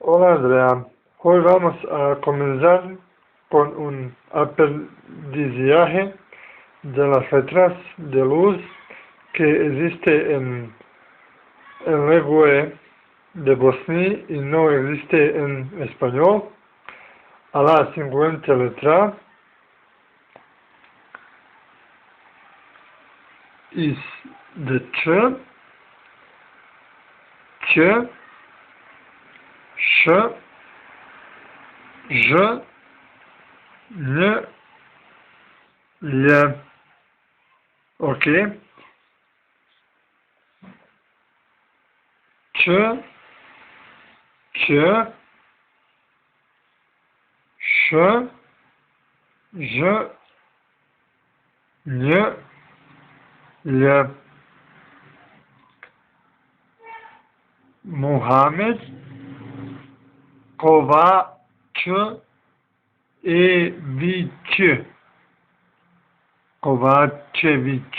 Hola Andrea, hoy vamos a comenzar con un aprendizaje de las letras de luz que existe en lengua de bosní y no existe en español. A la siguiente letra es de ch, š, ž, n, lj. Ok. Č, č, š, ž, n, lj. Muhammed Kovačević. Kovačević.